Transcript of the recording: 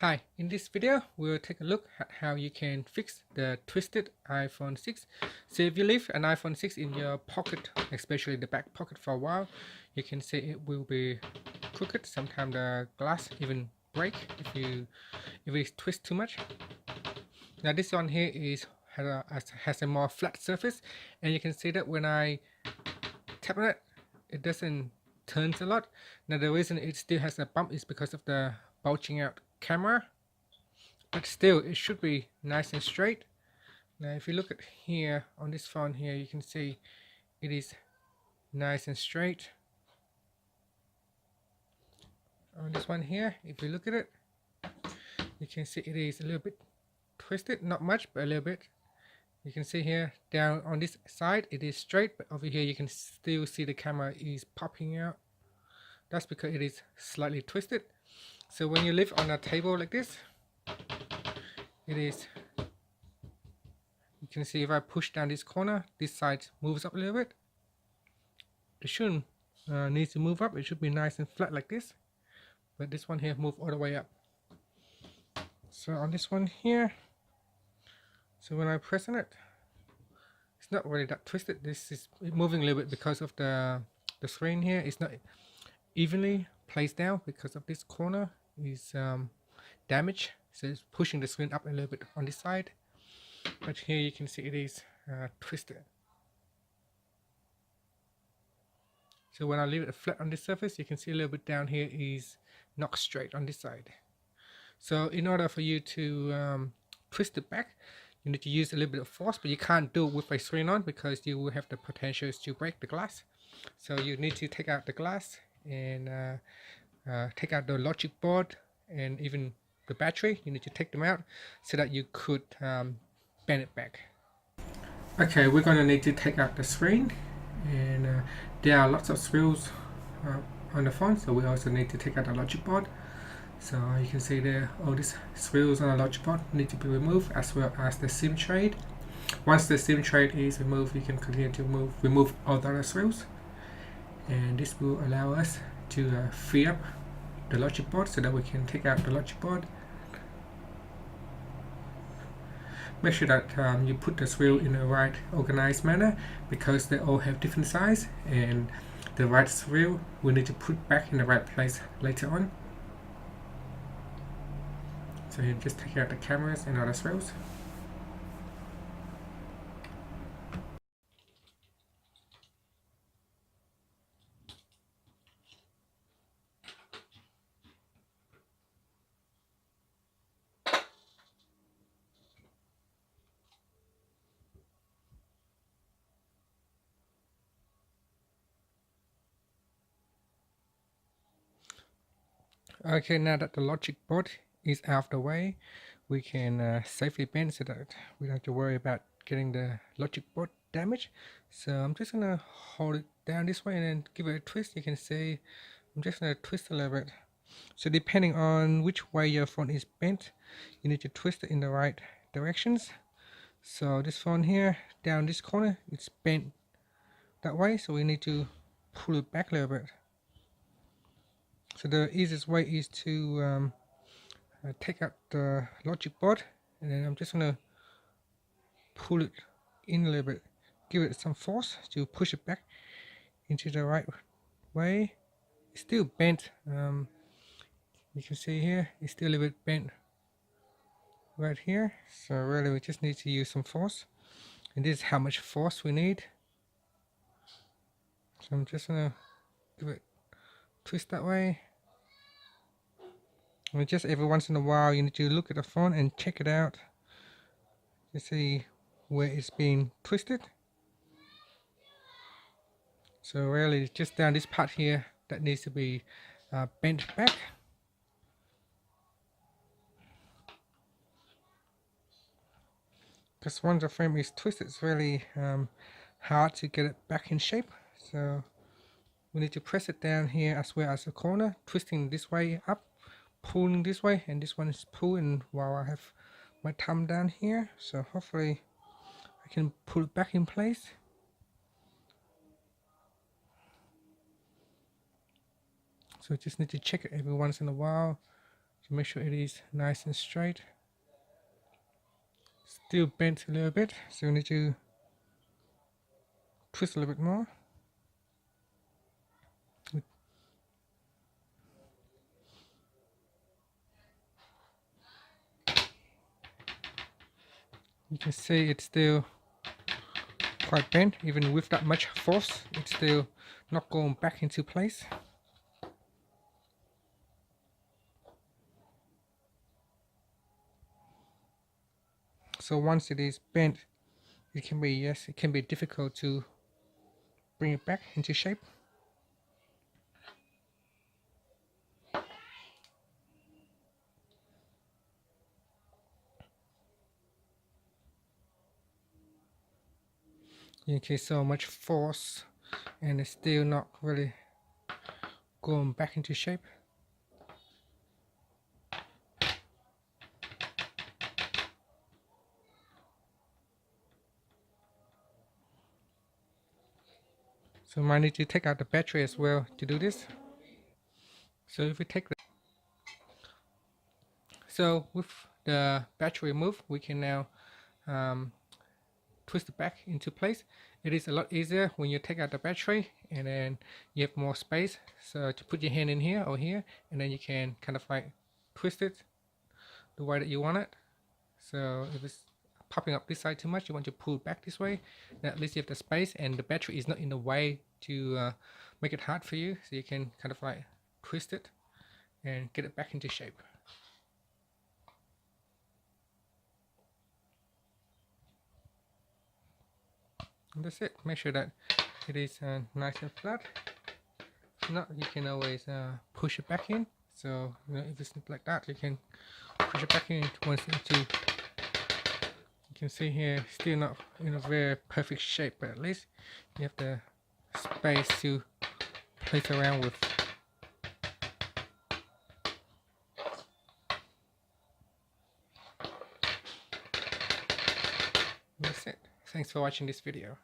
Hi, in this video we'll take a look at how you can fix the twisted iPhone 6. So if you leave an iPhone 6 in your pocket, especially the back pocket for a while, you can see it will be crooked. Sometimes the glass even break if it twists too much. Now this one here has a more flat surface, and you can see that when I tap on it, it doesn't turn a lot. Now the reason it still has a bump is because of the bulging out camera, but still it should be nice and straight. Now if you look at here on this phone here, you can see it is nice and straight. On this one here, if you look at it, you can see it is a little bit twisted, not much but a little bit. You can see here down on this side it is straight, but over here you can still see the camera is popping out. That's because it is slightly twisted. So when you live on a table like this, it is, you can see if I push down this corner, this side moves up a little bit. It shouldn't need to move up, it should be nice and flat like this, but this one here move all the way up. So on this one here, so when I press on it, it's not really that twisted. This is moving a little bit because of the screen here. It's not evenly placed down because of this corner is damaged, so it's pushing the screen up a little bit on this side. But here you can see it is twisted. So when I leave it flat on this surface, you can see a little bit down here is not straight on this side. So in order for you to twist it back, you need to use a little bit of force, but you can't do it with a screen on because you will have the potential to break the glass. So you need to take out the glass and take out the logic board and even the battery. You need to take them out so that you could bend it back. Okay, we're going to need to take out the screen, and there are lots of screws on the phone, so we also need to take out the logic board. So you can see there all these screws on the logic board need to be removed, as well as the SIM tray. Once the SIM tray is removed, you can continue to remove all the other screws, and this will allow us to free up the logic board so that we can take out the logic board. Make sure that you put the screw in the right organized manner, because they all have different size, and the right screw we need to put back in the right place later on. So you just take out the cameras and other screws. Okay, now that the logic board is out of the way, we can safely bend so that we don't have to worry about getting the logic board damaged. So I'm just gonna hold it down this way and then give it a twist. You can see I'm just gonna twist a little bit. So depending on which way your phone is bent, you need to twist it in the right directions. So this phone here, down this corner, it's bent that way, so we need to pull it back a little bit. So the easiest way is to take out the logic board, and then I'm just gonna pull it in a little bit, give it some force to push it back into the right way. It's still bent. You can see here it's still a little bit bent right here, so really we just need to use some force, and this is how much force we need. So I'm just gonna give it a twist that way. And just every once in a while you need to look at the phone and check it out to see where it's being twisted. So really just down this part here that needs to be bent back. Because once the frame is twisted, it's really hard to get it back in shape. So we need to press it down here as well as the corner, twisting this way up, pulling this way, and this one is pulling while I have my thumb down here. So hopefully I can pull it back in place. So just need to check it every once in a while to make sure it is nice and straight. Still bent a little bit, so we need to twist a little bit more. You can see it's still quite bent, even with that much force, it's still not going back into place. So once it is bent, it can be difficult to bring it back into shape. You can see so much force, and it's still not really going back into shape. So I might need to take out the battery as well to do this. So if we take with the battery removed, we can now twist it back into place. It is a lot easier when you take out the battery and then you have more space. So to put your hand in here or here, and then you can kind of like twist it the way that you want it. So if it's popping up this side too much, you want to pull it back this way. Then at least you have the space and the battery is not in the way to make it hard for you. So you can kind of like twist it and get it back into shape. And that's it. Make sure that it is nice and flat. If not, you can always push it back in. So if it's like that, you can push it back in once into. You can see here, still not in a very perfect shape, but at least you have the space to place around with. That's it. Thanks for watching this video.